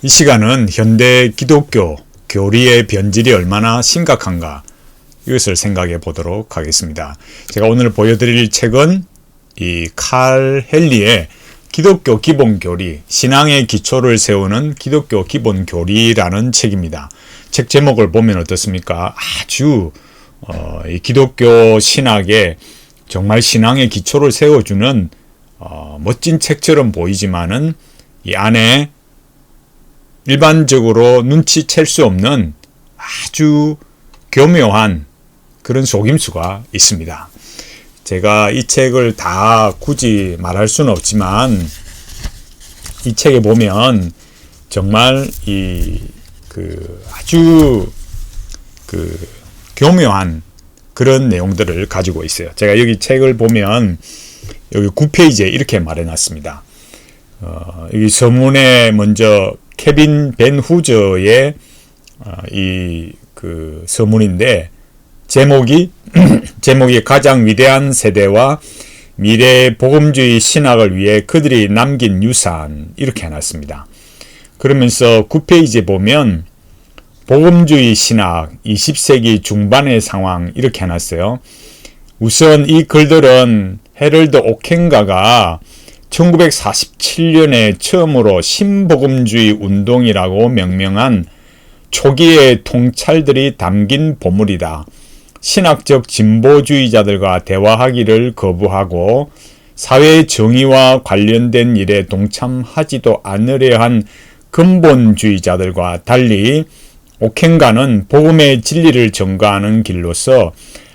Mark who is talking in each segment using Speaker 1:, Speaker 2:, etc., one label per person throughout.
Speaker 1: 이 시간은 현대 기독교 교리의 변질이 얼마나 심각한가 이것을 생각해 보도록 하겠습니다. 제가 오늘 보여드릴 책은 이 칼 헨리의 기독교 기본 교리, 신앙의 기초를 세우는 기독교 기본 교리라는 책입니다. 책 제목을 보면 어떻습니까? 아주 이 기독교 신학에 정말 신앙의 기초를 세워주는 멋진 책처럼 보이지만은 이 안에 일반적으로 눈치챌 수 없는 아주 교묘한 그런 속임수가 있습니다. 제가 이 책을 다 굳이 말할 수는 없지만 이 책에 보면 정말 아주 교묘한 그런 내용들을 가지고 있어요. 제가 여기 책을 보면 여기 9페이지에 이렇게 말해놨습니다. 여기 서문에 먼저 케빈 벤 후저의 서문인데 제목이 가장 위대한 세대와 미래의 복음주의 신학을 위해 그들이 남긴 유산 이렇게 해놨습니다. 그러면서 9페이지에 보면 복음주의 신학 20세기 중반의 상황 이렇게 해놨어요. 우선 이 글들은 헤럴드 오켄가가 1947년에 처음으로 신복음주의 운동이라고 명명한 초기의 통찰들이 담긴 보물이다. 신학적 진보주의자들과 대화하기를 거부하고 사회 정의와 관련된 일에 동참하지도 않으려 한 근본주의자들과 달리 오켄가는 복음의 진리를 전가하는 길로서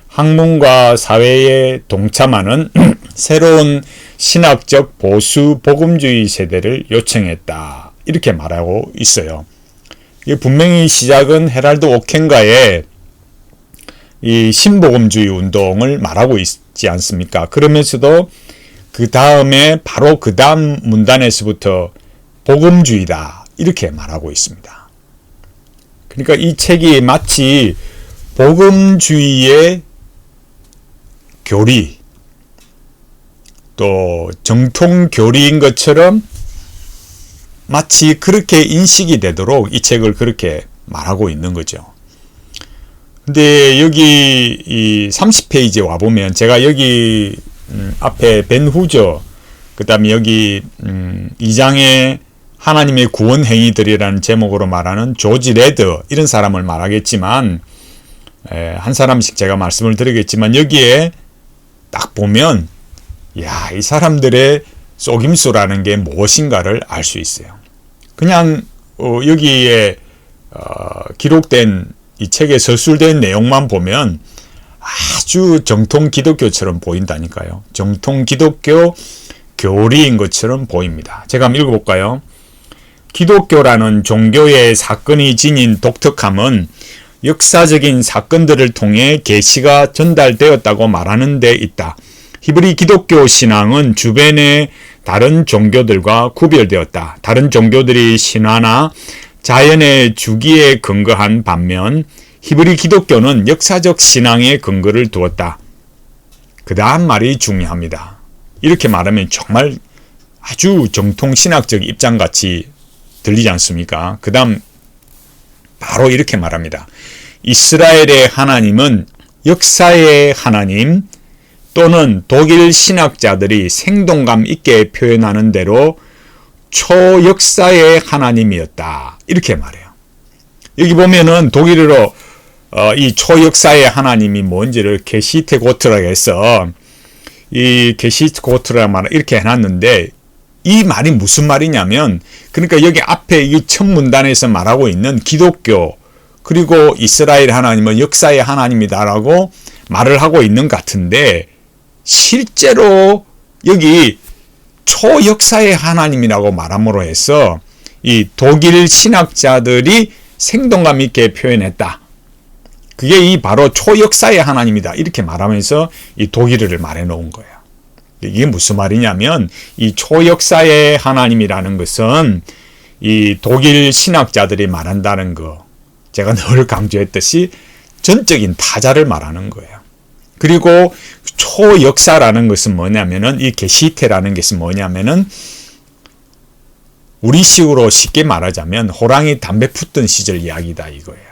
Speaker 1: 학문과 사회에 동참하는 새로운 신학적 보수 복음주의 세대를 요청했다. 이렇게 말하고 있어요. 분명히 시작은 헤럴드 오켄가의 이 신복음주의 운동을 말하고 있지 않습니까? 그러면서도 그 다음에 바로 그 다음 문단에서부터 복음주의다. 이렇게 말하고 있습니다. 그러니까 이 책이 마치 복음주의의 교리, 또 정통 교리인 것처럼 마치 그렇게 인식이 되도록 이 책을 그렇게 말하고 있는 거죠. 근데 여기 이 30페이지에 와보면 제가 여기 앞에 벤 후저, 그 다음에 여기 2장에 하나님의 구원 행위들이라는 제목으로 말하는 조지 레더 이런 사람을 말하겠지만 한 사람씩 제가 말씀을 드리겠지만 여기에 딱 보면 이 사람들의 속임수라는 게 무엇인가를 알 수 있어요. 그냥 여기에 기록된 이 책에 서술된 내용만 보면 아주 정통 기독교처럼 보인다니까요. 정통 기독교 교리인 것처럼 보입니다. 제가 한번 읽어볼까요? 기독교라는 종교의 사건이 지닌 독특함은 역사적인 사건들을 통해 계시가 전달되었다고 말하는 데 있다. 히브리 기독교 신앙은 주변의 다른 종교들과 구별되었다. 다른 종교들이 신화나 자연의 주기에 근거한 반면 히브리 기독교는 역사적 신앙에 근거를 두었다. 그 다음 말이 중요합니다. 이렇게 말하면 정말 아주 정통 신학적 입장같이 들리지 않습니까? 그 다음 바로 이렇게 말합니다. 이스라엘의 하나님은 역사의 하나님 또는 독일 신학자들이 생동감 있게 표현하는 대로 초역사의 하나님이었다. 이렇게 말해요. 여기 보면은 독일어로 이 초역사의 하나님이 뭔지를 게시테 고트라고 해서 이 게시테 고트라고 말을 이렇게 해놨는데 이 말이 무슨 말이냐면 그러니까 여기 앞에 이 첫 문단에서 말하고 있는 기독교 그리고 이스라엘 하나님은 역사의 하나님이다라고 말을 하고 있는 것 같은데 실제로 여기 초역사의 하나님이라고 말함으로 해서 이 독일 신학자들이 생동감 있게 표현했다. 그게 이 바로 초역사의 하나님이다. 이렇게 말하면서 이 독일어를 말해 놓은 거예요. 이게 무슨 말이냐면 이 초역사의 하나님이라는 것은 이 독일 신학자들이 말한다는 거 제가 늘 강조했듯이 전적인 타자를 말하는 거예요. 그리고 초역사라는 것은 뭐냐면은 이 게시테라는 것은 뭐냐면은 우리식으로 쉽게 말하자면 호랑이 담배 푸던 시절 이야기다 이거예요.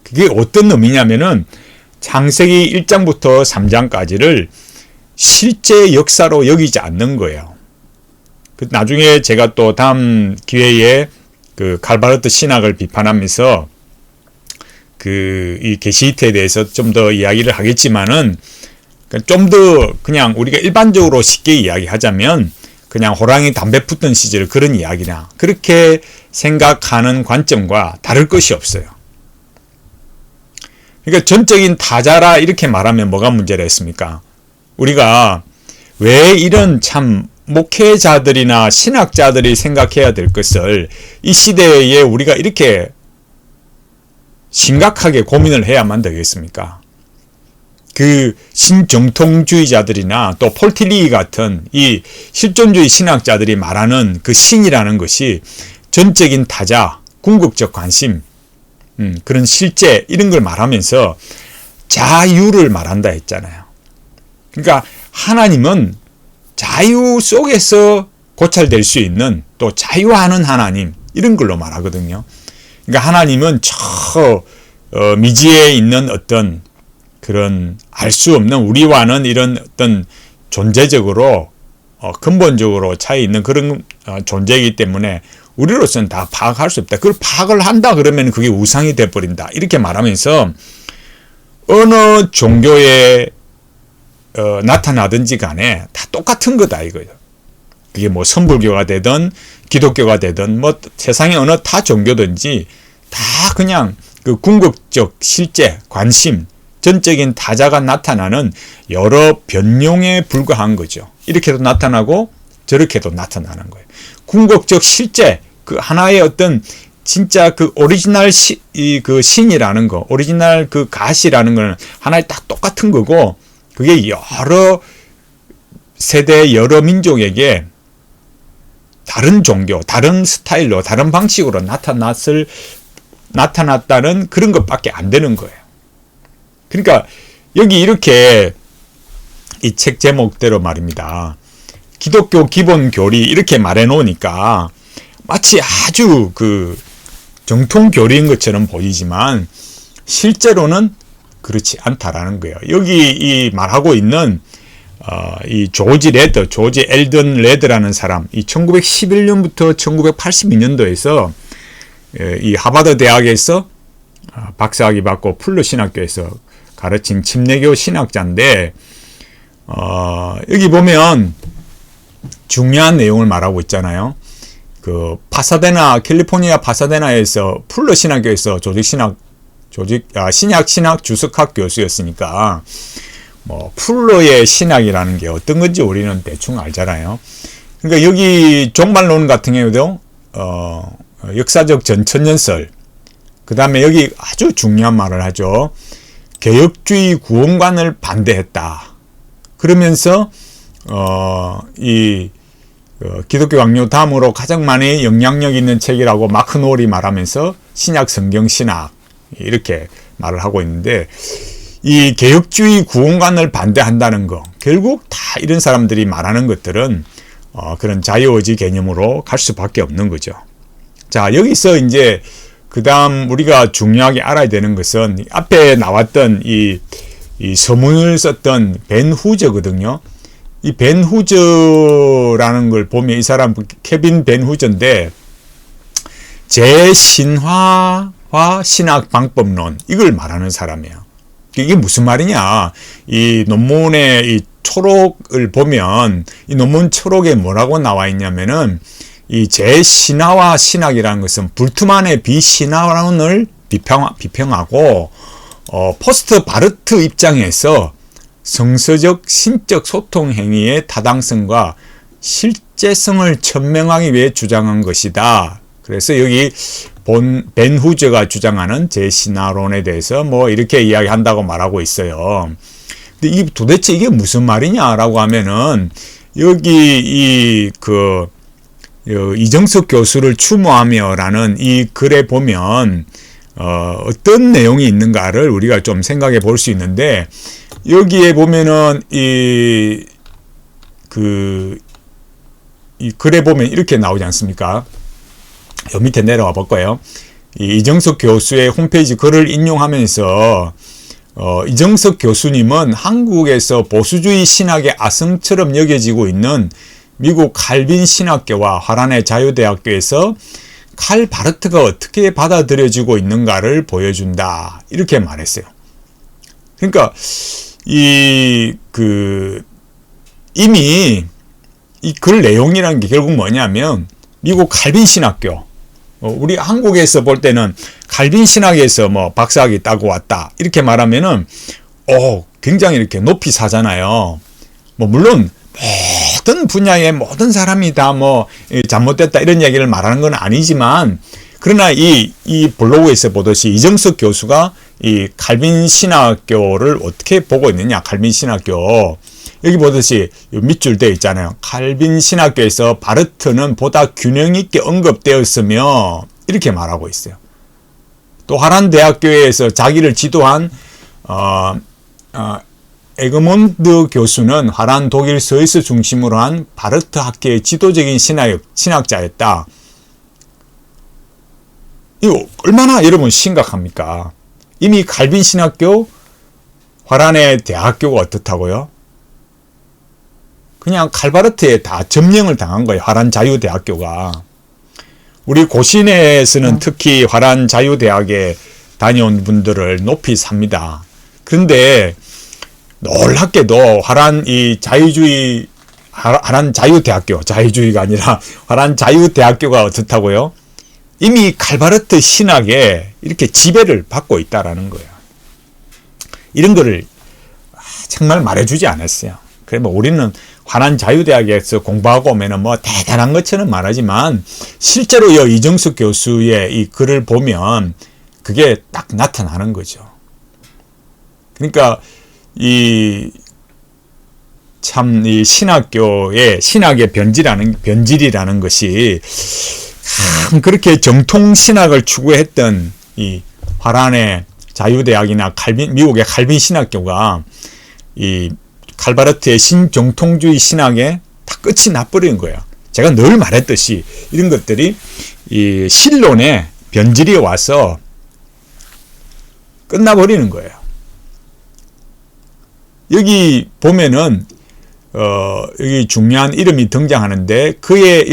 Speaker 1: 그게 어떤 의미냐면은 창세기 1장부터 3장까지를 실제 역사로 여기지 않는 거예요. 나중에 제가 또 다음 기회에 그 칼바르트 신학을 비판하면서 이 계시히트에 대해서 좀 더 이야기를 하겠지만은 좀 더 그냥 우리가 일반적으로 쉽게 이야기하자면 그냥 호랑이 담배 푸던 시절 그런 이야기나 그렇게 생각하는 관점과 다를 것이 없어요. 그러니까 전적인 타자라 이렇게 말하면 뭐가 문제라 했습니까? 우리가 왜 이런 참 목회자들이나 신학자들이 생각해야 될 것을 이 시대에 우리가 이렇게 심각하게 고민을 해야만 되겠습니까? 그 신정통주의자들이나 또 폴틸리 같은 이 실존주의 신학자들이 말하는 그 신이라는 것이 전적인 타자, 궁극적 관심, 그런 실제 이런 걸 말하면서 자유를 말한다 했잖아요. 그러니까 하나님은 자유 속에서 고찰될 수 있는 또 자유하는 하나님 이런 걸로 말하거든요. 그러니까 하나님은 저 미지에 있는 어떤 그런 알 수 없는 우리와는 이런 어떤 존재적으로 근본적으로 차이 있는 그런 존재이기 때문에 우리로서는 다 파악할 수 없다. 그걸 파악을 한다 그러면 그게 우상이 돼버린다. 이렇게 말하면서 어느 종교에 나타나든지 간에 다 똑같은 거다 이거예요. 그게 뭐 선불교가 되든 기독교가 되든 뭐 세상의 어느 타 종교든지 다 그냥 그 궁극적 실제 관심 전적인 타자가 나타나는 여러 변용에 불과한 거죠. 이렇게도 나타나고 저렇게도 나타나는 거예요. 궁극적 실제 그 하나의 어떤 진짜 그 오리지널 그 신이라는 거, 오리지널 그 가시라는 거는 하나의 딱 똑같은 거고 그게 여러 세대 여러 민족에게 다른 종교, 다른 스타일로, 다른 방식으로 나타났다는 그런 것밖에 안 되는 거예요. 그러니까 여기 이렇게 이 책 제목대로 말입니다. 기독교 기본 교리 이렇게 말해 놓으니까 마치 아주 그 정통 교리인 것처럼 보이지만 실제로는 그렇지 않다라는 거예요. 여기 이 말하고 있는 이 조지 엘던 레드라는 사람, 이 1911년부터 1982년도에서 이 하버드 대학에서 박사학위 받고 풀러 신학교에서 가르친 침례교 신학자인데 여기 보면 중요한 내용을 말하고 있잖아요. 그 캘리포니아 파사데나에서 풀러 신학교에서 신약 주석학 교수였으니까 뭐 풀러의 신학이라는 게 어떤 건지 우리는 대충 알잖아요. 그러니까 여기 종말론 같은 경우도 역사적 전천년설, 그 다음에 여기 아주 중요한 말을 하죠. 개혁주의 구원관을 반대했다. 그러면서 기독교 강요 다음으로 가장 많이 영향력 있는 책이라고 마크 노리 말하면서 신약 성경 신학 이렇게 말을 하고 있는데 이 개혁주의 구원관을 반대한다는 거 결국 다 이런 사람들이 말하는 것들은 그런 자유의지 개념으로 갈 수밖에 없는 거죠. 자, 여기서 이제 그 다음 우리가 중요하게 알아야 되는 것은 앞에 나왔던 이 서문을 썼던 벤 후저거든요. 이 벤 후저라는 걸 보면 이 사람 케빈 벤 후저인데 재신화와 신학 방법론 이걸 말하는 사람이에요. 이게 무슨 말이냐? 이 논문의 이 초록을 보면 이 논문 초록에 뭐라고 나와 있냐면은 이 재신화와 신학이라는 것은 불트만의 비신화론을 비평하고 포스트 바르트 입장에서 성서적 신적 소통 행위의 타당성과 실제성을 천명하기 위해 주장한 것이다. 그래서 여기 벤 후저가 주장하는 재신화론에 대해서 뭐 이렇게 이야기한다고 말하고 있어요. 근데 도대체 이게 무슨 말이냐라고 하면은 여기 이정석 교수를 추모하며라는 이 글에 보면 어떤 내용이 있는가를 우리가 좀 생각해 볼 수 있는데 여기에 보면은 이 글에 보면 이렇게 나오지 않습니까? 요 밑에 내려와 볼 거예요. 이정석 교수의 홈페이지 글을 인용하면서 이정석 교수님은 한국에서 보수주의 신학의 아성처럼 여겨지고 있는 미국 칼빈 신학교와 화란의 자유대학교에서 칼 바르트가 어떻게 받아들여지고 있는가를 보여준다. 이렇게 말했어요. 그러니까 이미 이 글 내용이라는 게 결국 뭐냐면 미국 칼빈 신학교, 우리 한국에서 볼 때는 칼빈 신학에서 뭐 박사학위 따고 왔다 이렇게 말하면은 굉장히 이렇게 높이 사잖아요. 뭐 물론 모든 분야의 모든 사람이 다 뭐 잘못됐다 이런 얘기를 말하는 건 아니지만, 그러나 이 블로그에서 보듯이 이정석 교수가 이 칼빈 신학교를 어떻게 보고 있느냐, 칼빈 신학교 여기 보듯이 밑줄 되어 있잖아요. 칼빈 신학교에서 바르트는 보다 균형 있게 언급되었으며 이렇게 말하고 있어요. 또 화란 대학교에서 자기를 지도한 에그몬드 교수는 화란 독일 스위스 중심으로 한 바르트 학계의 지도적인 신학자였다. 이거 얼마나 여러분 심각합니까? 이미 칼빈 신학교, 화란의 대학교가 어떻다고요? 그냥 칼바르트에 다 점령을 당한 거예요. 화란 자유대학교가. 우리 고시내에서는 특히 화란 자유대학에 다녀온 분들을 높이 삽니다. 그런데 놀랍게도 화란 자유대학교, 자유주의가 아니라 화란 자유대학교가 어떻다고요? 이미 칼바르트 신학에 이렇게 지배를 받고 있다라는 거예요. 이런 거를 정말 말해주지 않았어요. 그래 뭐 우리는 화란 자유대학에서 공부하고 오면은 뭐 대단한 것처럼 말하지만 실제로 이정숙 교수의 이 글을 보면 그게 딱 나타나는 거죠. 그러니까 이 신학의 변질이라는 것이 참 그렇게 정통 신학을 추구했던 이 화란의 자유대학이나 미국의 칼빈 신학교가 이 칼바르트의 신정통주의 신학에 다 끝이 나버리는 거예요. 제가 늘 말했듯이 이런 것들이 이 신론의 변질이 와서 끝나버리는 거예요. 여기 보면은 여기 중요한 이름이 등장하는데 그의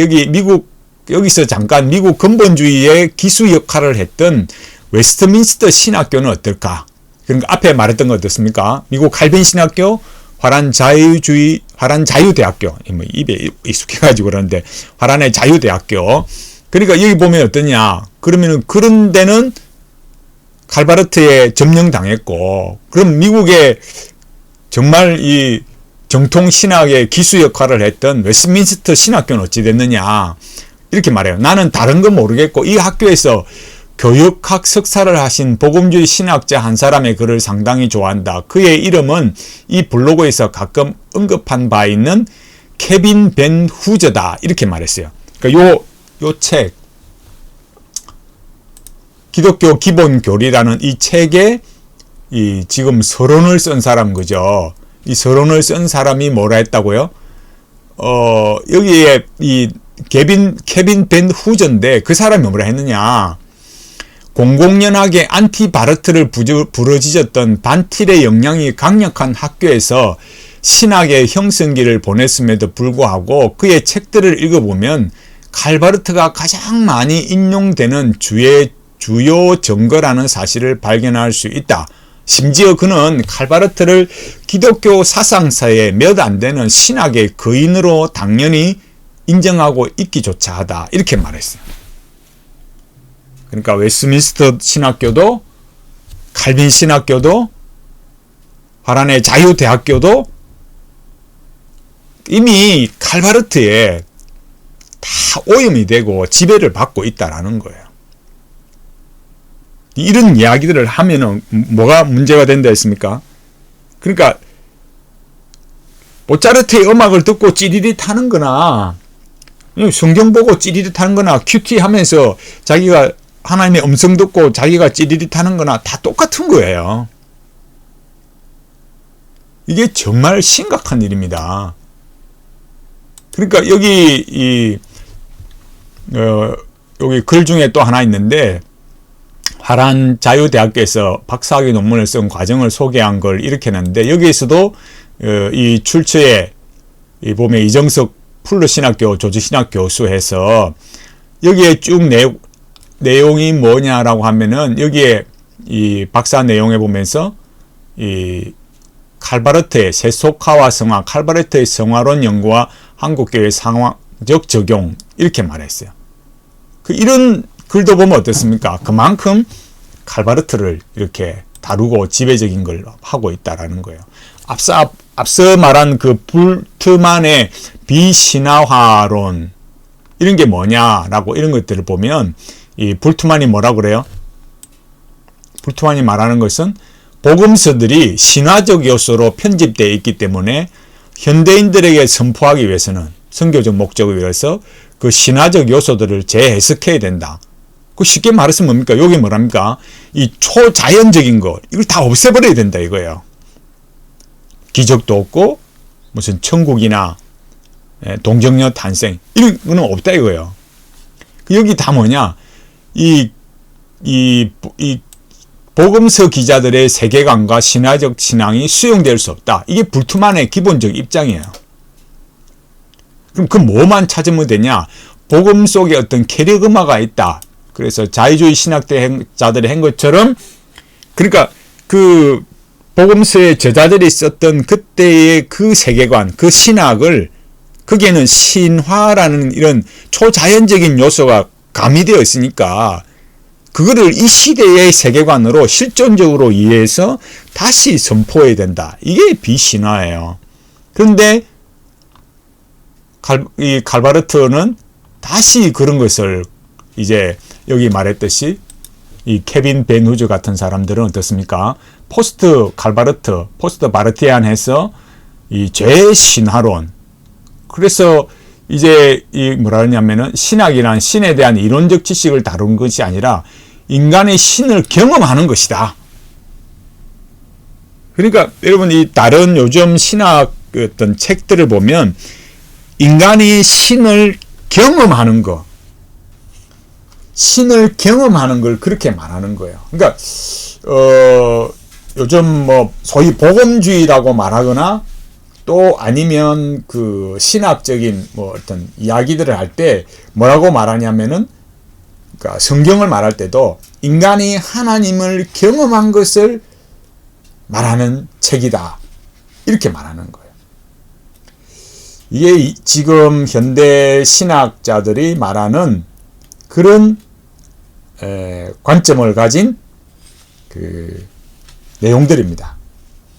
Speaker 1: 여기서 잠깐 미국 근본주의의 기수 역할을 했던 웨스트민스터 신학교는 어떨까? 그러니까 앞에 말했던 거 어떻습니까? 미국 칼빈 신학교, 화란 자유대학교, 뭐 입에 익숙해가지고 그러는데 화란의 자유대학교. 그러니까 여기 보면 어떠냐? 그러면은 그런 데는 칼바르트에 점령당했고, 그럼 미국의 정말 이 정통 신학의 기수 역할을 했던 웨스트민스터 신학교는 어찌 됐느냐? 이렇게 말해요. 나는 다른 건 모르겠고 이 학교에서 교육학 석사를 하신 복음주의 신학자 한 사람의 글을 상당히 좋아한다. 그의 이름은 이 블로그에서 가끔 언급한 바 있는 케빈 벤 후저다. 이렇게 말했어요. 그러니까 요 책, 기독교 기본 교리라는 이 책에 이 지금 서론을 쓴 사람 그죠? 이 서론을 쓴 사람이 뭐라 했다고요? 여기에 이 케빈 벤 후저인데 그 사람이 뭐라 했느냐? 공공연하게 안티바르트를 부르짖었던 반틸의 영향이 강력한 학교에서 신학의 형성기를 보냈음에도 불구하고 그의 책들을 읽어보면 칼바르트가 가장 많이 인용되는 주요 증거라는 사실을 발견할 수 있다. 심지어 그는 칼바르트를 기독교 사상사에 몇 안 되는 신학의 거인으로 당연히 인정하고 있기조차 하다. 이렇게 말했어요. 그러니까 웨스트민스터 신학교도 칼빈 신학교도 화란의 자유대학교도 이미 칼바르트에 다 오염이 되고 지배를 받고 있다라는 거예요. 이런 이야기들을 하면은 뭐가 문제가 된다 했습니까? 그러니까 모차르트의 음악을 듣고 찌릿 하는 거나 성경 보고 찌릿 하는 거나 큐티 하면서 자기가 하나님의 음성 듣고 자기가 찌릿 하는 거나 다 똑같은 거예요. 이게 정말 심각한 일입니다. 그러니까 여기 여기 글 중에 또 하나 있는데, 화란 자유대학교에서 박사학위 논문을 쓴 과정을 소개한 걸 이렇게 했는데, 여기에서도 이 출처에 보면 이정석 풀로신학교 조직신학 교수해서 여기에 쭉 내용이 뭐냐라고 하면은, 여기에 이 박사 내용에 보면서 이 칼바르트의 세속화와 성화, 칼바르트의 성화론 연구와 한국교회의 상황적 적용, 이렇게 말했어요. 이런 글도 보면 어떻습니까? 그만큼 칼바르트를 이렇게 다루고 지배적인 걸 하고 있다라는 거예요. 앞서 말한 그 불트만의 비신화화론, 이런 게 뭐냐라고 이런 것들을 보면, 이 불트만이 뭐라고 그래요? 불트만이 말하는 것은 복음서들이 신화적 요소로 편집되어 있기 때문에 현대인들에게 선포하기 위해서는 선교적 목적을 위해서 그 신화적 요소들을 재해석해야 된다. 쉽게 말해서 뭡니까? 여기 뭐랍니까? 이 초자연적인 거, 이걸 다 없애버려야 된다 이거예요. 기적도 없고 무슨 천국이나 동정녀 탄생, 이런 거는 없다 이거예요. 여기 다 뭐냐? 이 복음서 기자들의 세계관과 신화적 신앙이 수용될 수 없다. 이게 불투만의 기본적 입장이에요. 그럼 그 뭐만 찾으면 되냐? 복음 속에 어떤 캐리그마가 있다. 그래서 자유주의 신학자들이 한 것처럼, 그러니까 그 복음서의 저자들이 썼던 그때의 그 세계관, 그 신학을, 거기에는 신화라는 이런 초자연적인 요소가 가미되어 있으니까 그거를 이 시대의 세계관으로 실존적으로 이해해서 다시 선포해야 된다. 이게 비신화예요. 그런데 이 칼바르트는 다시 그런 것을, 이제 여기 말했듯이 이 케빈 벤 후즈 같은 사람들은 어떻습니까? 포스트 칼바르트, 포스트 바르티안해서 이 죄신화론. 그래서 이제 이 뭐라 하냐면은, 신학이란 신에 대한 이론적 지식을 다룬 것이 아니라 인간의 신을 경험하는 것이다. 그러니까 여러분, 이 다른 요즘 신학 어떤 책들을 보면 인간이 신을 경험하는 거, 신을 경험하는 걸 그렇게 말하는 거예요. 그러니까 요즘 뭐 소위 복음주의라고 말하거나, 또 아니면 그 신학적인 뭐 어떤 이야기들을 할 때 뭐라고 말하냐면은, 그러니까 성경을 말할 때도 인간이 하나님을 경험한 것을 말하는 책이다, 이렇게 말하는 거예요. 이게 지금 현대 신학자들이 말하는 그런 관점을 가진 그 내용들입니다.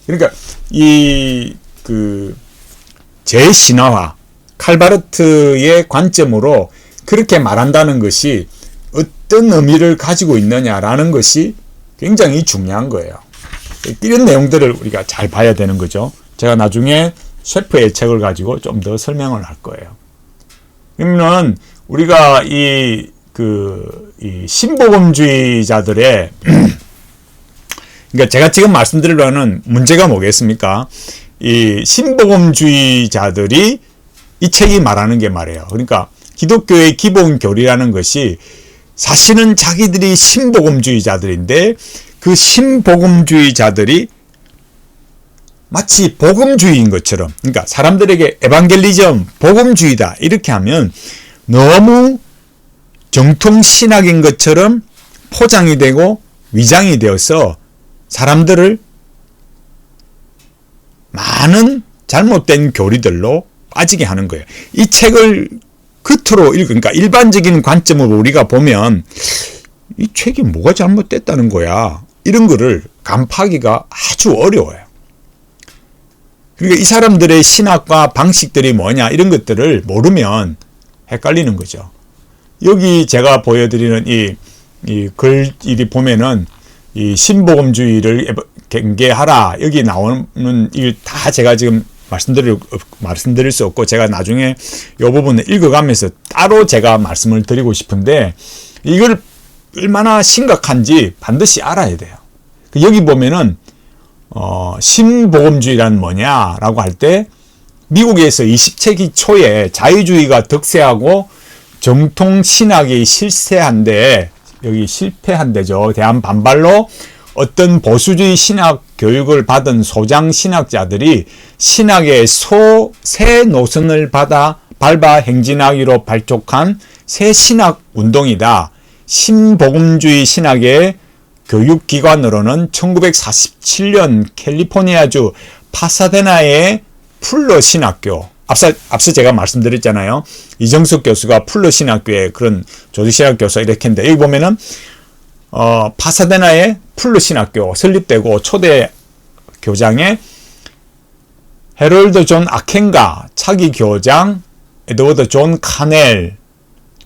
Speaker 1: 그러니까 이 그 재신화화, 칼바르트의 관점으로 그렇게 말한다는 것이 어떤 의미를 가지고 있느냐라는 것이 굉장히 중요한 거예요. 이런 내용들을 우리가 잘 봐야 되는 거죠. 제가 나중에 셰프의 책을 가지고 좀 더 설명을 할 거예요. 그러면 우리가 이 신복음주의자들의 그러니까 제가 지금 말씀드리려는 문제가 뭐겠습니까? 이 신복음주의자들이 이 책이 말하는 게 말이에요. 그러니까 기독교의 기본 교리라는 것이 사실은 자기들이 신복음주의자들인데, 그 신복음주의자들이 마치 복음주의인 것처럼, 그러니까 사람들에게 에반겔리즘, 복음주의다 이렇게 하면 너무 정통신학인 것처럼 포장이 되고 위장이 되어서 사람들을 많은 잘못된 교리들로 빠지게 하는 거예요. 이 책을 겉으로 읽으니까 일반적인 관점으로 우리가 보면 이 책이 뭐가 잘못됐다는 거야, 이런 거를 간파하기가 아주 어려워요. 그러니까 이 사람들의 신학과 방식들이 뭐냐, 이런 것들을 모르면 헷갈리는 거죠. 여기 제가 보여드리는 이 글이 보면은 이 신복음주의를 경계하라, 여기 나오는 일 다 제가 지금 말씀드릴 수 없고, 제가 나중에 이 부분을 읽어가면서 따로 제가 말씀을 드리고 싶은데, 이걸 얼마나 심각한지 반드시 알아야 돼요. 여기 보면은 신복음주의란 뭐냐라고 할 때 미국에서 20세기 초에 자유주의가 득세하고 정통 신학이 실패한 데죠. 대한 반발로 어떤 보수주의 신학 교육을 받은 소장 신학자들이 신학의 새 노선을 밟아 행진하기로 발족한 새 신학 운동이다. 신복음주의 신학의 교육기관으로는 1947년 캘리포니아주 파사데나의 풀러 신학교, 앞서 제가 말씀드렸잖아요. 이정숙 교수가 풀러 신학교의 그런 조직신학 교수 이렇게 했는데, 여기 보면은 파사데나의 풀러 신학교 설립되고 초대 교장에 헤럴드 존 아켄가 차기 교장, 에드워드 존 카넬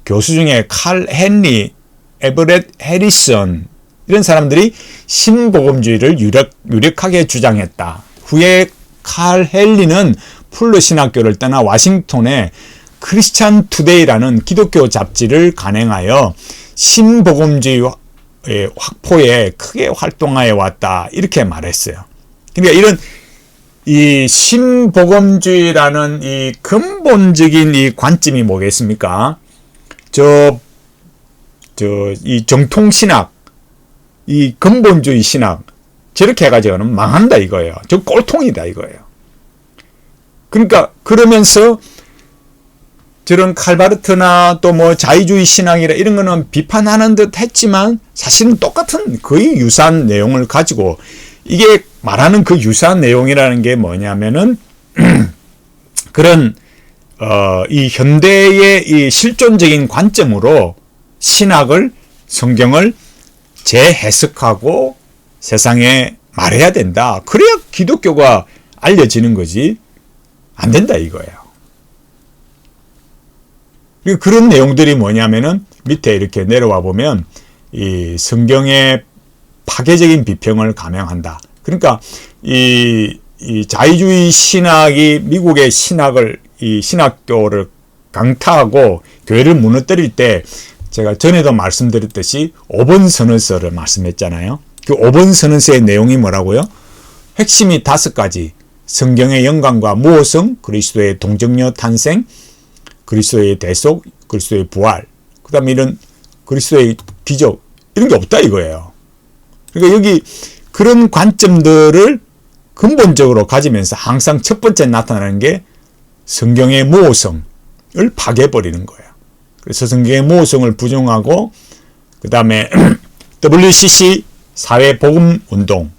Speaker 1: 교수 중에 칼 헨리, 에버렛 해리슨 이런 사람들이 신복음주의를 유력하게 주장했다. 후에 칼 헨리는 풀러 신학교를 떠나 와싱턴에 크리스찬 투데이라는 기독교 잡지를 간행하여 신복음주의 확포에 크게 활동하여 왔다. 이렇게 말했어요. 그러니까 이런 이 신복음주의라는 이 근본적인 이 관점이 뭐겠습니까? 이 정통신학, 이 근본주의 신학, 저렇게 해가지고는 망한다 이거예요. 저 꼴통이다 이거예요. 그러니까 그러면서 저런 칼바르트나 또 뭐 자유주의 신앙이라 이런 거는 비판하는 듯 했지만 사실은 똑같은 거의 유사한 내용을 가지고, 이게 말하는 그 유사한 내용이라는 게 뭐냐면은 그런 이 현대의 이 실존적인 관점으로 신학을, 성경을 재해석하고 세상에 말해야 된다. 그래야 기독교가 알려지는 거지. 안 된다 이거예요. 그리고 그런 내용들이 뭐냐면은 밑에 이렇게 내려와 보면 이 성경의 파괴적인 비평을 감행한다. 그러니까 이 자유주의 신학이 미국의 이 신학교를 강타하고 교회를 무너뜨릴 때, 제가 전에도 말씀드렸듯이 5번 선언서를 말씀했잖아요. 그 5번 선언서의 내용이 뭐라고요? 핵심이 5가지. 성경의 영광과 모호성, 그리스도의 동정녀 탄생, 그리스도의 대속, 그리스도의 부활, 그 다음에 이런 그리스도의 기적, 이런 게 없다 이거예요. 그러니까 여기 그런 관점들을 근본적으로 가지면서 항상 첫 번째 나타나는 게 성경의 모호성을 파괴해버리는 거예요. 그래서 성경의 모호성을 부정하고, 그 다음에 WCC 사회복음운동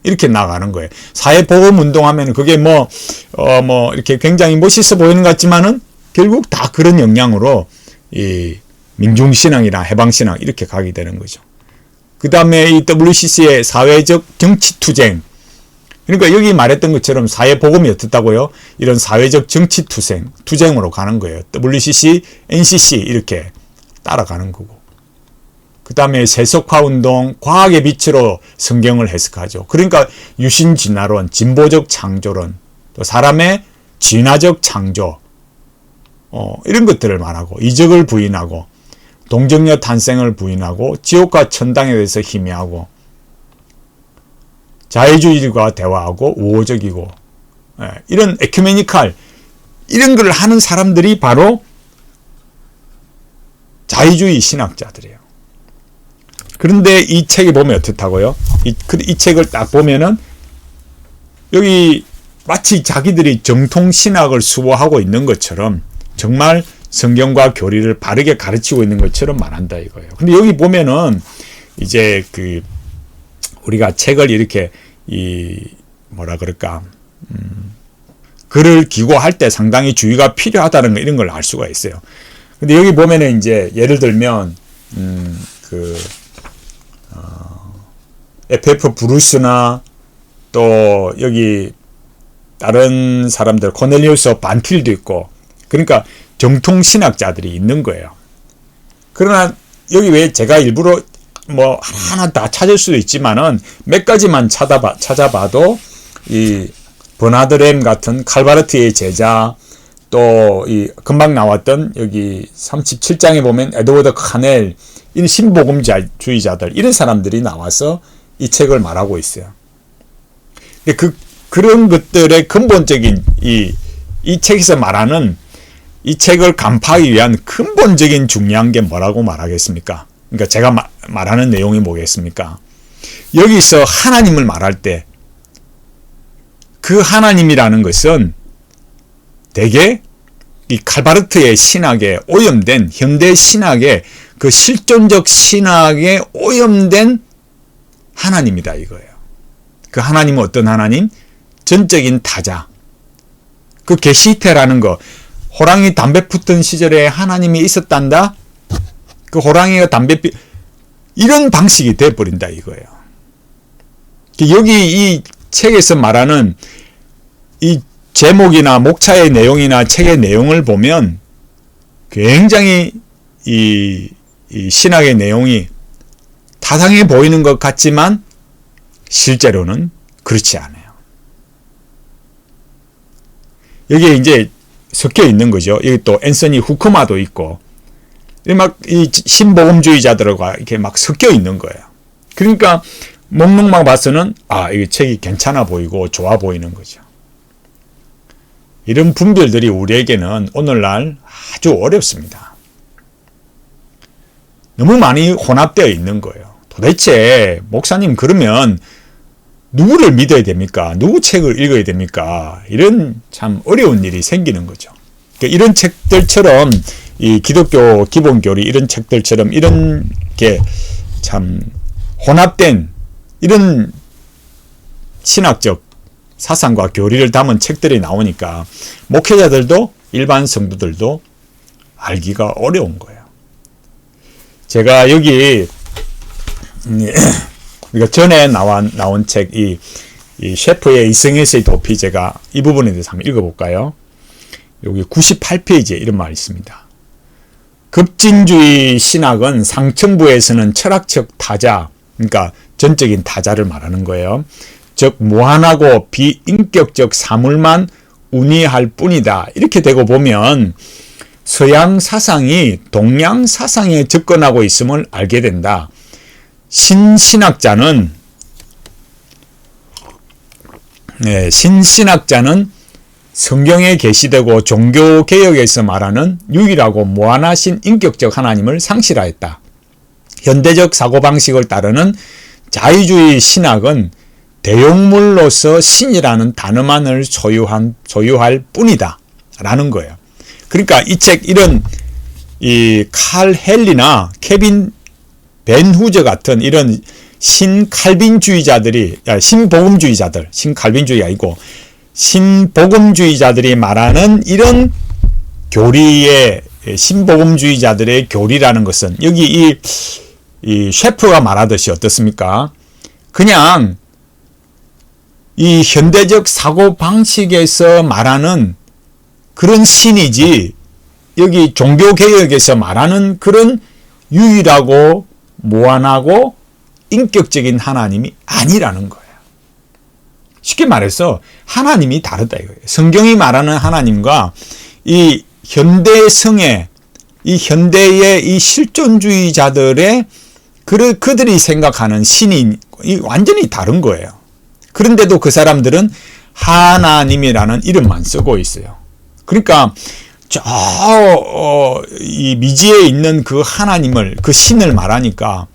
Speaker 1: 이렇게 나가는 거예요. 사회복음운동 하면 그게 이렇게 굉장히 멋있어 보이는 것 같지만은 결국 다 그런 영향으로 이 민중신앙이나 해방신앙 이렇게 가게 되는 거죠. 그 다음에 이 WCC의 사회적 정치투쟁. 그러니까 여기 말했던 것처럼 사회복음이 어떻다고요? 이런 사회적 정치투쟁으로 가는 거예요. WCC, NCC 이렇게 따라가는 거고. 그 다음에 세속화운동, 과학의 빛으로 성경을 해석하죠. 그러니까 유신진화론, 진보적 창조론, 또 사람의 진화적 창조, 이런 것들을 말하고, 이적을 부인하고, 동정녀 탄생을 부인하고, 지옥과 천당에 대해서 희미하고, 자유주의과 대화하고 우호적이고, 이런 에큐메니칼, 이런 걸 하는 사람들이 바로 자유주의 신학자들이에요. 그런데 이 책에 보면 어떻다고요? 이 책을 딱 보면은 여기 마치 자기들이 정통신학을 수호하고 있는 것처럼 정말 성경과 교리를 바르게 가르치고 있는 것처럼 말한다 이거예요. 근데 여기 보면은 이제 우리가 책을 이렇게 글을 기고할 때 상당히 주의가 필요하다는 거, 이런 걸 알 수가 있어요. 근데 여기 보면은 이제 예를 들면 FF 브루스나 또 여기 다른 사람들 코넬리우스 반틸도 있고, 그러니까 정통신학자들이 있는 거예요. 그러나 여기 왜 제가 일부러 하나하나 다 찾을 수도 있지만은 몇 가지만 찾아봐도 이 버나드 램 같은 칼바르트의 제자, 또 이 금방 나왔던 여기 37장에 보면 에드워드 카넬, 이런 신복음주의자들, 이런 사람들이 나와서 이 책을 말하고 있어요. 근데 그런 것들의 근본적인 이 책에서 말하는 이 책을 간파하기 위한 근본적인 중요한 게 뭐라고 말하겠습니까? 그러니까 제가 말하는 내용이 뭐겠습니까? 여기서 하나님을 말할 때 그 하나님이라는 것은 대개 이 칼바르트의 신학에 오염된 현대 신학의 그 실존적 신학에 오염된 하나님이다 이거예요. 그 하나님은 어떤 하나님? 전적인 타자. 그 게시테라는 거, 호랑이 담배 붙던 시절에 하나님이 있었단다. 그 호랑이가 이런 방식이 돼버린다 이거예요. 여기 이 책에서 말하는 이 제목이나 목차의 내용이나 책의 내용을 보면 굉장히 이 신학의 내용이 타당해 보이는 것 같지만 실제로는 그렇지 않아요. 여기에 이제 섞여 있는 거죠. 여기 또 앤서니 후크마도 있고, 막 이 신복음주의자들과 이렇게 막 섞여 있는 거예요. 그러니까 목록만 봐서는 이 책이 괜찮아 보이고 좋아 보이는 거죠. 이런 분별들이 우리에게는 오늘날 아주 어렵습니다. 너무 많이 혼합되어 있는 거예요. 도대체 목사님 그러면 누구를 믿어야 됩니까? 누구 책을 읽어야 됩니까? 이런 참 어려운 일이 생기는 거죠. 그러니까 이런 책들처럼 이 기독교 기본교리 이런 책들처럼 이런 게 참 혼합된 이런 신학적 사상과 교리를 담은 책들이 나오니까 목회자들도 일반 성도들도 알기가 어려운 거예요. 제가 여기 전에 나온 책, 이 셰프의 이승에서의 도피, 제가 이 부분에 대해서 한번 읽어볼까요? 여기 98페이지에 이런 말이 있습니다. 급진주의 신학은 상층부에서는 철학적 타자, 그러니까 전적인 타자를 말하는 거예요. 즉 무한하고 비인격적 사물만 운이할 뿐이다. 이렇게 되고 보면 서양 사상이 동양 사상에 접근하고 있음을 알게 된다. 신신학자는 성경에 계시되고 종교개혁에서 말하는 유일하고 무한하신 인격적 하나님을 상실하였다. 현대적 사고방식을 따르는 자유주의 신학은 대용물로서 신이라는 단어만을 소유할 뿐이다 라는 거예요. 그러니까 이 책 이런 이 칼 헨리나 케빈 벤 후저 같은 이런 신칼빈주의자들이 신복음주의자들, 신칼빈주의가 아니고 신복음주의자들이 말하는 이런 교리의 신복음주의자들의 교리라는 것은 여기 이 셰프가 말하듯이 어떻습니까? 그냥 이 현대적 사고 방식에서 말하는 그런 신이지 여기 종교개혁에서 말하는 그런 유일하고 무한하고 인격적인 하나님이 아니라는 거예요. 쉽게 말해서 하나님이 다르다 이거예요. 성경이 말하는 하나님과 이 현대성의 이 현대의 이 실존주의자들의 그들이 생각하는 신이 완전히 다른 거예요. 그런데도 그 사람들은 하나님이라는 이름만 쓰고 있어요. 그러니까 이 미지에 있는 그 하나님을, 그 신을 말하니까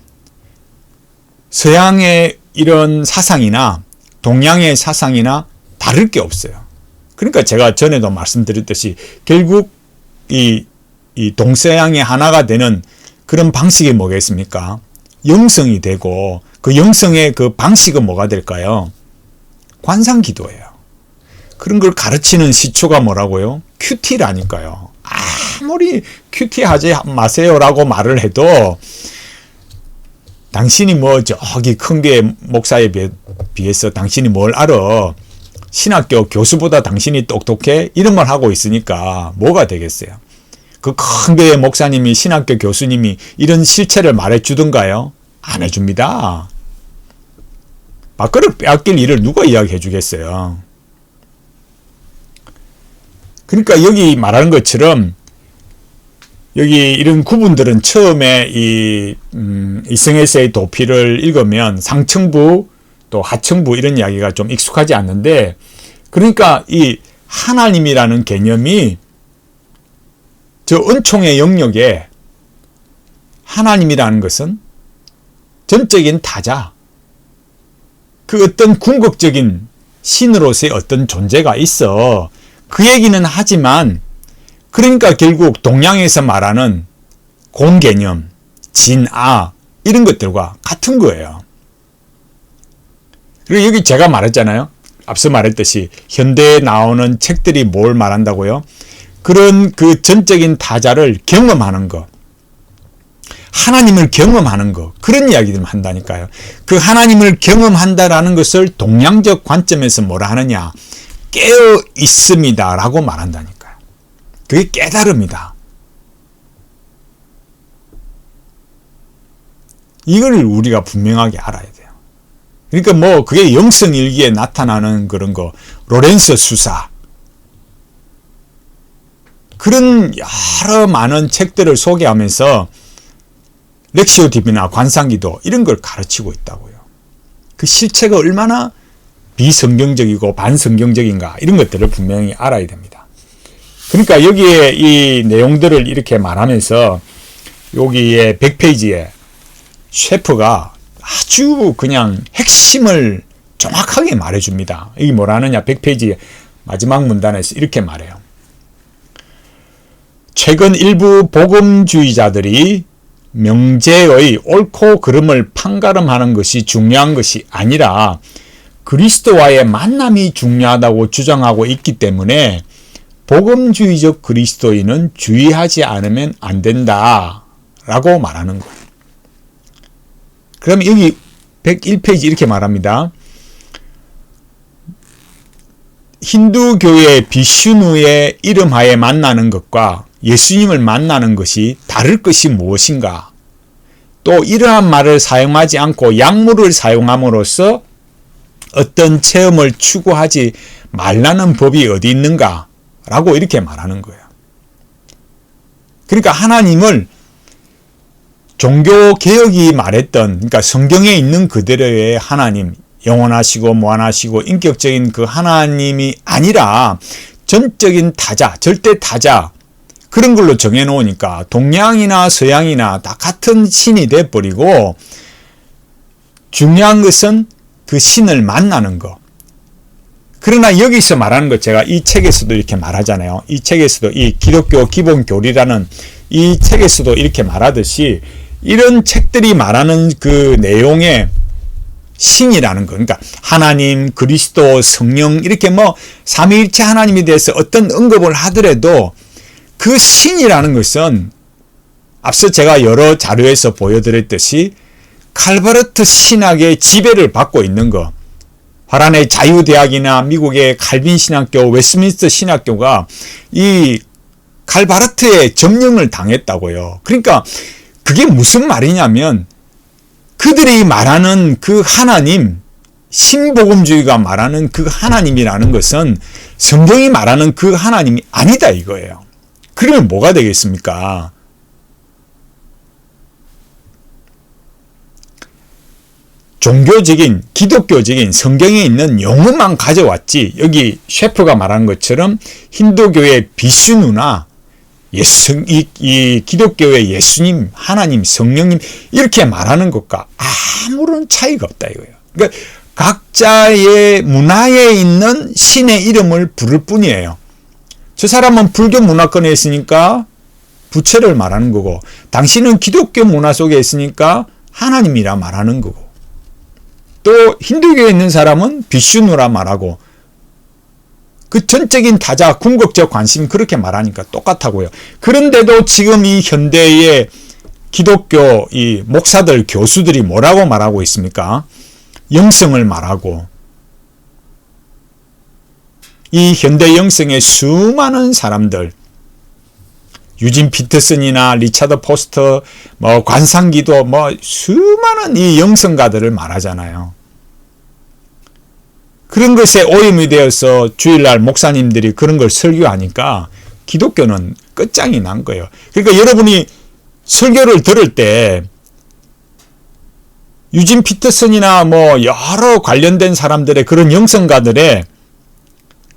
Speaker 1: 서양의 이런 사상이나 동양의 사상이나 다를 게 없어요. 그러니까 제가 전에도 말씀드렸듯이 결국 이 동서양의 하나가 되는 그런 방식이 뭐겠습니까? 영성이 되고 그 영성의 그 방식은 뭐가 될까요? 관상기도예요. 그런 걸 가르치는 시초가 뭐라고요? 큐티라니까요. 아무리 큐티하지 마세요라고 말을 해도 당신이 뭐 저기 큰 게 목사에 비해서 당신이 뭘 알아? 신학교 교수보다 당신이 똑똑해? 이런 말 하고 있으니까 뭐가 되겠어요? 그 큰 교회 목사님이 신학교 교수님이 이런 실체를 말해 주던가요? 안 해줍니다. 밥그릇 빼앗길 일을 누가 이야기해 주겠어요? 그러니까 여기 말하는 것처럼 여기 이런 구분들은 처음에 이승에서의 도피를 읽으면 상층부, 또 하층부 이런 이야기가 좀 익숙하지 않는데, 그러니까 이 하나님이라는 개념이 저 은총의 영역에 하나님이라는 것은 전적인 타자, 그 어떤 궁극적인 신으로서의 어떤 존재가 있어. 그 얘기는 하지만, 그러니까 결국 동양에서 말하는 공개념, 진아 이런 것들과 같은 거예요. 그리고 여기 제가 말했잖아요. 앞서 말했듯이 현대에 나오는 책들이 뭘 말한다고요? 그런 그 전적인 타자를 경험하는 것, 하나님을 경험하는 것, 그런 이야기들을 한다니까요. 그 하나님을 경험한다라는 것을 동양적 관점에서 뭐라 하느냐, 깨어 있습니다 라고 말한다니까요. 그게 깨달음이다. 이걸 우리가 분명하게 알아야 돼요. 그러니까 뭐 그게 영성일기에 나타나는 그런 거, 로렌서 수사, 그런 여러 많은 책들을 소개하면서 렉시오 디비나 관상기도 이런 걸 가르치고 있다고요. 그 실체가 얼마나 비성경적이고 반성경적인가 이런 것들을 분명히 알아야 됩니다. 그러니까 여기에 이 내용들을 이렇게 말하면서 여기에 100페이지에 셰프가 아주 그냥 핵심을 정확하게 말해줍니다. 이게 뭐라느냐, 100페이지 마지막 문단에서 이렇게 말해요. 최근 일부 복음주의자들이 명제의 옳고 그름을 판가름하는 것이 중요한 것이 아니라 그리스도와의 만남이 중요하다고 주장하고 있기 때문에 복음주의적 그리스도인은 주의하지 않으면 안 된다 라고 말하는 거예요. 그럼 여기 101페이지 이렇게 말합니다. 힌두교의 비슈누의 이름하에 만나는 것과 예수님을 만나는 것이 다를 것이 무엇인가? 또 이러한 말을 사용하지 않고 약물을 사용함으로써 어떤 체험을 추구하지 말라는 법이 어디 있는가? 라고 이렇게 말하는 거예요. 그러니까 하나님을 종교개혁이 말했던, 그러니까 성경에 있는 그대로의 하나님, 영원하시고 무한하시고 인격적인 그 하나님이 아니라 전적인 타자, 절대 타자, 그런 걸로 정해놓으니까 동양이나 서양이나 다 같은 신이 돼버리고, 중요한 것은 그 신을 만나는 거. 그러나 여기서 말하는 것, 제가 이 책에서도 이렇게 말하잖아요. 이 책에서도, 이 기독교 기본교리라는 이 책에서도 이렇게 말하듯이, 이런 책들이 말하는 그 내용에 신이라는 거, 그러니까 하나님, 그리스도, 성령, 이렇게 뭐 삼위일체 하나님에 대해서 어떤 언급을 하더라도 그 신이라는 것은 앞서 제가 여러 자료에서 보여드렸듯이 칼바르트 신학의 지배를 받고 있는 거, 화란의 자유대학이나 미국의 칼빈 신학교, 웨스트민스터 신학교가 이 칼바르트의 점령을 당했다고요. 그러니까 그게 무슨 말이냐면, 그들이 말하는 그 하나님, 신복음주의가 말하는 그 하나님이라는 것은 성경이 말하는 그 하나님이 아니다 이거예요. 그러면 뭐가 되겠습니까? 종교적인, 기독교적인 성경에 있는 용어만 가져왔지, 여기 셰프가 말한 것처럼 힌두교의 비슈누나 이 기독교의 예수님, 하나님, 성령님 이렇게 말하는 것과 아무런 차이가 없다 이거예요. 그러니까 각자의 문화에 있는 신의 이름을 부를 뿐이에요. 저 사람은 불교 문화권에 있으니까 부처를 말하는 거고, 당신은 기독교 문화 속에 있으니까 하나님이라 말하는 거고, 또 힌두교에 있는 사람은 비슈누라 말하고, 그 전적인 타자, 궁극적 관심 그렇게 말하니까 똑같다고요. 그런데도 지금 이 현대의 기독교 이 목사들, 교수들이 뭐라고 말하고 있습니까? 영성을 말하고, 이 현대 영성의 수많은 사람들, 유진 피터슨이나 리차드 포스터, 뭐 관상기도, 뭐 수많은 이 영성가들을 말하잖아요. 그런 것에 오염이 되어서 주일날 목사님들이 그런 걸 설교하니까 기독교는 끝장이 난 거예요. 그러니까 여러분이 설교를 들을 때 유진 피터슨이나 뭐 여러 관련된 사람들의 그런 영성가들의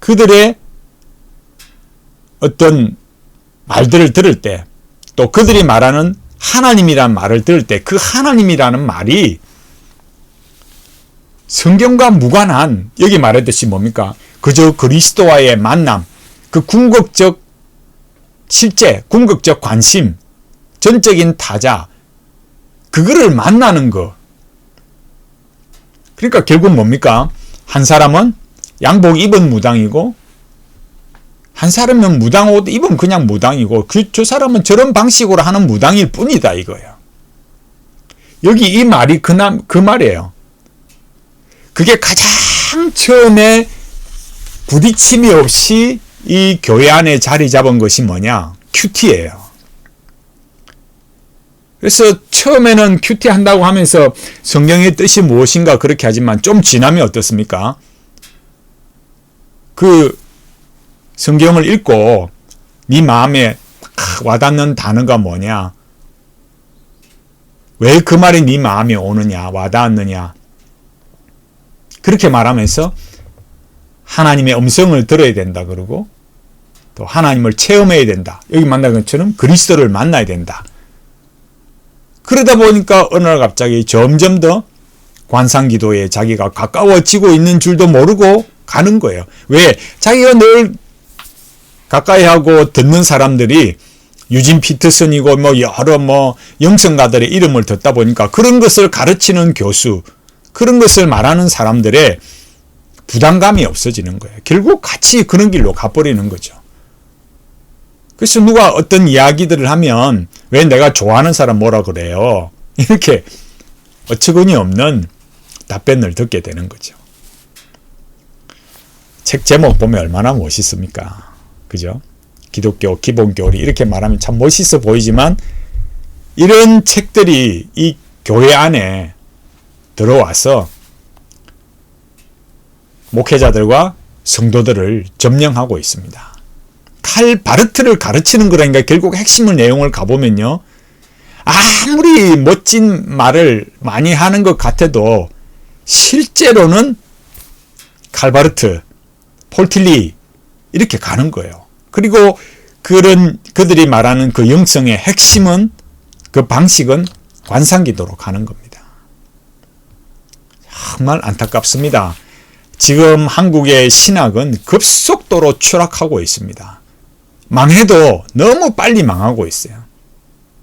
Speaker 1: 그들의 어떤 말들을 들을 때, 또 그들이 말하는 하나님이라는 말을 들을 때 그 하나님이라는 말이 성경과 무관한, 여기 말했듯이 뭡니까? 그저 그리스도와의 만남, 그 궁극적 실제, 궁극적 관심, 전적인 타자, 그거를 만나는 거. 그러니까 결국 뭡니까? 한 사람은 양복 입은 무당이고, 한 사람은 무당 옷 입은 그냥 무당이고, 저 사람은 저런 방식으로 하는 무당일 뿐이다, 이거예요. 여기 이 말이 그 말이에요. 그게 가장 처음에 부딪힘이 없이 이 교회 안에 자리 잡은 것이 뭐냐? 큐티예요. 그래서 처음에는 큐티 한다고 하면서 성경의 뜻이 무엇인가 그렇게 하지만 좀 지나면 어떻습니까? 그 성경을 읽고 네 마음에 와닿는 단어가 뭐냐? 왜 그 말이 네 마음에 오느냐, 와닿았느냐? 그렇게 말하면서 하나님의 음성을 들어야 된다 그러고, 또 하나님을 체험해야 된다. 여기 만난 것처럼 그리스도를 만나야 된다. 그러다 보니까 어느 날 갑자기 점점 더 관상기도에 자기가 가까워지고 있는 줄도 모르고 가는 거예요. 왜? 자기가 늘 가까이 하고 듣는 사람들이 유진 피터슨이고 여러 영성가들의 이름을 듣다 보니까 그런 것을 가르치는 교수, 그런 것을 말하는 사람들의 부담감이 없어지는 거예요. 결국 같이 그런 길로 가버리는 거죠. 그래서 누가 어떤 이야기들을 하면 왜 내가 좋아하는 사람 뭐라 그래요? 이렇게 어처구니 없는 답변을 듣게 되는 거죠. 책 제목 보면 얼마나 멋있습니까? 그죠? 기독교 기본교리 이렇게 말하면 참 멋있어 보이지만 이런 책들이 이 교회 안에 들어와서 목회자들과 성도들을 점령하고 있습니다. 칼 바르트를 가르치는 거라니까 결국 핵심의 내용을 가보면요. 아무리 멋진 말을 많이 하는 것 같아도 실제로는 칼 바르트, 폴틸리 이렇게 가는 거예요. 그리고 그들이 말하는 그 영성의 핵심은, 그 방식은 관상기도로 가는 겁니다. 정말 안타깝습니다. 지금 한국의 신학은 급속도로 추락하고 있습니다. 망해도 너무 빨리 망하고 있어요.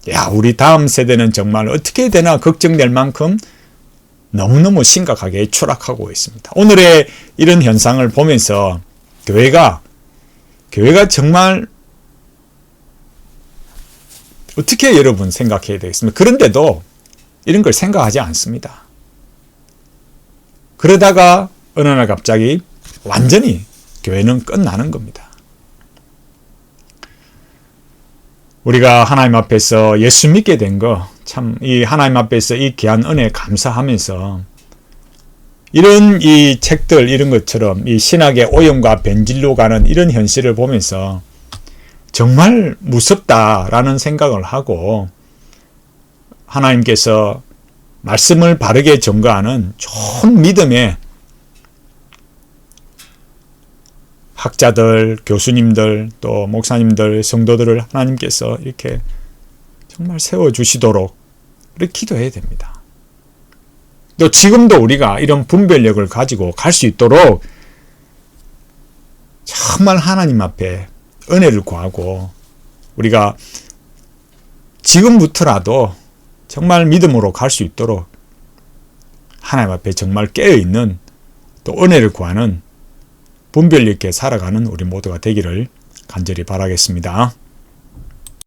Speaker 1: 야, 우리 다음 세대는 정말 어떻게 되나 걱정될 만큼 너무너무 심각하게 추락하고 있습니다. 오늘의 이런 현상을 보면서 교회가 정말 어떻게 여러분 생각해야 되겠습니까? 그런데도 이런 걸 생각하지 않습니다. 그러다가 어느 날 갑자기 완전히 교회는 끝나는 겁니다. 우리가 하나님 앞에서 예수 믿게 된 거, 참 이 하나님 앞에서 이 귀한 은혜에 감사하면서 이런 이 책들 이런 것처럼 이 신학의 오염과 변질로 가는 이런 현실을 보면서 정말 무섭다라는 생각을 하고, 하나님께서 말씀을 바르게 전가하는 좋은 믿음의 학자들, 교수님들, 또 목사님들, 성도들을 하나님께서 이렇게 정말 세워주시도록 이렇게 기도해야 됩니다. 또 지금도 우리가 이런 분별력을 가지고 갈 수 있도록 정말 하나님 앞에 은혜를 구하고, 우리가 지금부터라도 정말 믿음으로 갈 수 있도록 하나님 앞에 정말 깨어있는, 또 은혜를 구하는 분별력 있게 살아가는 우리 모두가 되기를 간절히 바라겠습니다.